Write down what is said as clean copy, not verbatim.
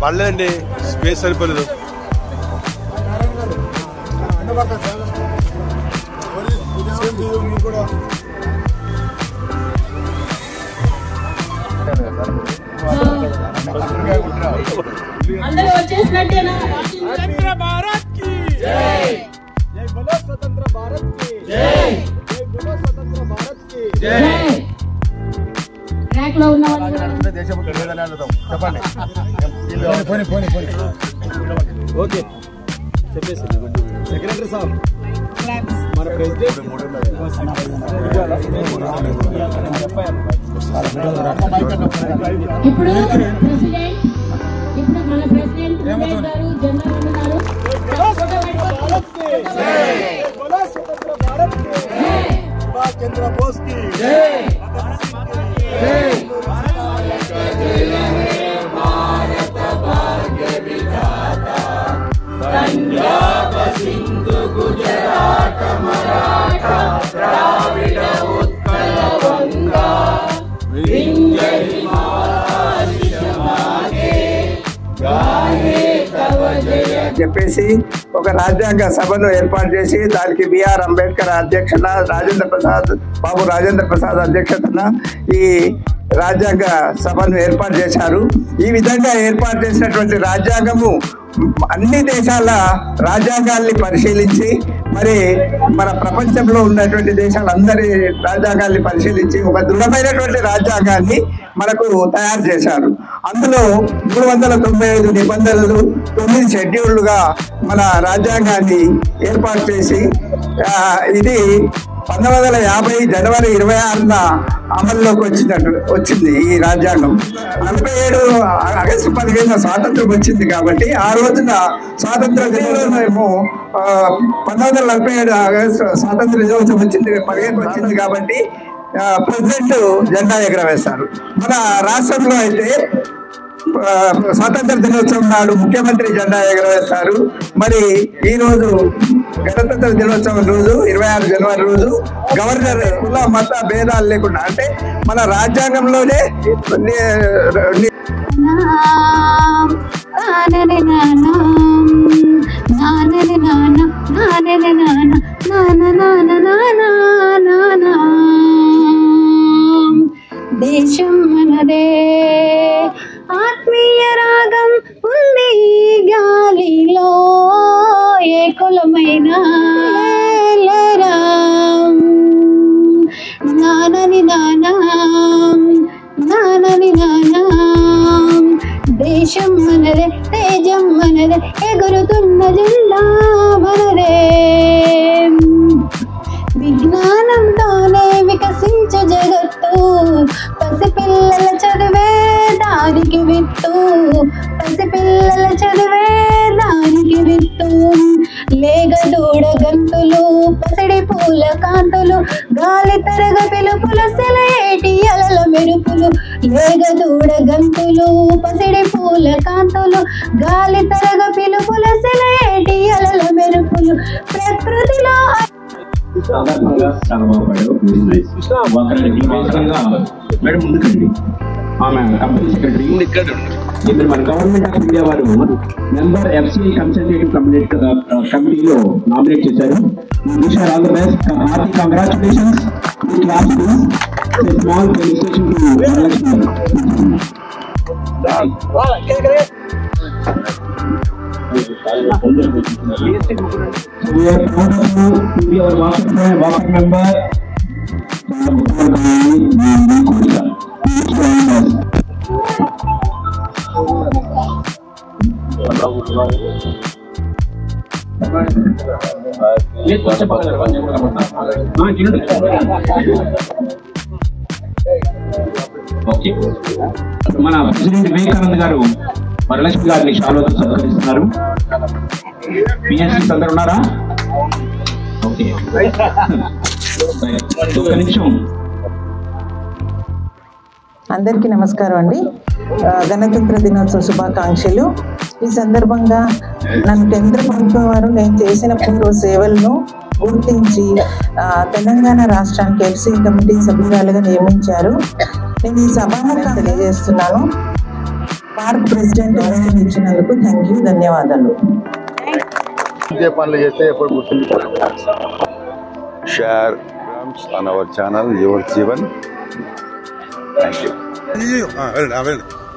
పడలేదండి, space సరిపోలేదు. అందరూ వచ్చేసినట్టేనా? स्वतंत्र भारत की जय, जय बोलो स्वतंत्र भारत की जय, जय बोलो स्वतंत्र भारत की జై. ట్రాక్ లో ఉన్న వాళ్ళు ఓకే చెప్పేసి సెక్రటరీ సాబ్ మన ప్రెసిడెంట్ ఇప్పుడు మన ప్రెసిడెంట్ గారు జనరల్ ఉన్నారు. बोलो स्वतंत्र भारत की जय, सुभाष चंद्र बोस की जय, जय. भारत भाग्य विधाता, पंजाब सिंधु गुजरात मराठा द्राविड उत्कल गंगा विंध्य हिमालय मागे गाहे तव जय చెప్పేసి ఒక రాజ్యాంగ సభను ఏర్పాటు చేసి దానికి బిఆర్ అంబేద్కర్ అధ్యక్షత, బాబు రాజేంద్ర ప్రసాద్ అధ్యక్షతన ఈ రాజ్యాంగ సభను ఏర్పాటు చేశారు. ఈ విధంగా ఏర్పాటు చేసినటువంటి రాజ్యాంగము అన్ని దేశాల రాజ్యాంగాల్ని పరిశీలించి మరి మన ప్రపంచంలో ఉన్నటువంటి దేశాలందరి రాజ్యాంగాల్ని పరిశీలించి ఒక దృఢమైనటువంటి రాజ్యాంగాన్ని మనకు తయారు చేశారు. అందులో 395 నిబంధనలు, 9 షెడ్యూళ్లుగా మన రాజ్యాంగాన్ని ఏర్పాటు చేసి ఇది 1950 జనవరి 26న అమల్లోకి వచ్చింది ఈ రాజ్యాంగం. 47 ఆగస్టు 15న స్వాతంత్రం వచ్చింది కాబట్టి ఆ రోజున స్వాతంత్ర దినోత్సవము 1947 ఆగస్టు స్వాతంత్ర దినోత్సవం వచ్చింది 15 వచ్చింది కాబట్టి ప్రెసిడెంట్ జెండా ఎగరవేశారు. మన రాష్ట్రంలో అయితే స్వాతంత్ర దినోత్సవం నాడు ముఖ్యమంత్రి జెండా ఎగరవేస్తారు. మరి ఈ రోజు గణతంత్ర దినోత్సవం రోజు 26 జనవరి రోజు గవర్నర్ కుల మత భేదాలు లేకుండా అంటే మన రాజ్యాంగంలోనే దేశం మనదే, ఆత్మీయ రాగం ఉంది గాలిలో, ఏ కులమైన నానని నానని దేశం మనదే, తేజం మనదే, ఎగురుతున్న జెండా మనదే. విజ్ఞానంతోనే వికసించే జగత్తు, పసిపిల్లల చదివే దానికి విత్తు, పసిపిల్లల చదివే దానికి విత్తు. లేగదూడ గంతులు, పసిడి పూల కాంతులు, గాలి తరగ పిలుపులు, సెలయేటి అలల మెరుపులు. లేగదూడ గంతులు, పసిడి పూల కాంతులు, గాలి తరగ పిలుపుల, సెలయేటి అలల మెరుపులు. ప్రకృతిలో చాలా బాగుపడారు. మేడం ముందుకండి. ఆమె కంపెనీ సెక్రటరీ ఇప్పుడు మన గవర్నమెంట్ ఆఫ్ ఇండియా వారు మెంబర్ ఎఫ్సిఐ కన్సల్టేటివ్ కమిటీలో నామినేట్ చేశారు. Wish all the best, hearty congratulations. Class small felicitation to Varalakshmi. We are proud of you to be our WhatsApp member. Okay, మన president Vivekanand గారు వరలక్ష్మి గారిని శాలువాతో సత్కరిస్తున్నారు. PSC అందరు ఉన్నారా? ఓకే, ఒక నిమిషం. అందరికీ నమస్కారం అండి. గణతంత్ర దినోత్సవ శుభాకాంక్షలు. ఈ సందర్భంగా నన్ను కేంద్ర ప్రభుత్వం వారు నేను చేసిన సేవలను గుర్తించి తెలంగాణ రాష్ట్రానికి ఎఫ్సీ కమిటీ సభ్యురాలుగా నియమించారు. నేను ఈ సభాముఖంగా తెలియజేస్తున్నాను. పార్క్ ప్రెసిడెంట్ ఇచ్చినందుకు థ్యాంక్ యూ, ధన్యవాదాలు. Share on our channel, Your Jeevan. Thank you.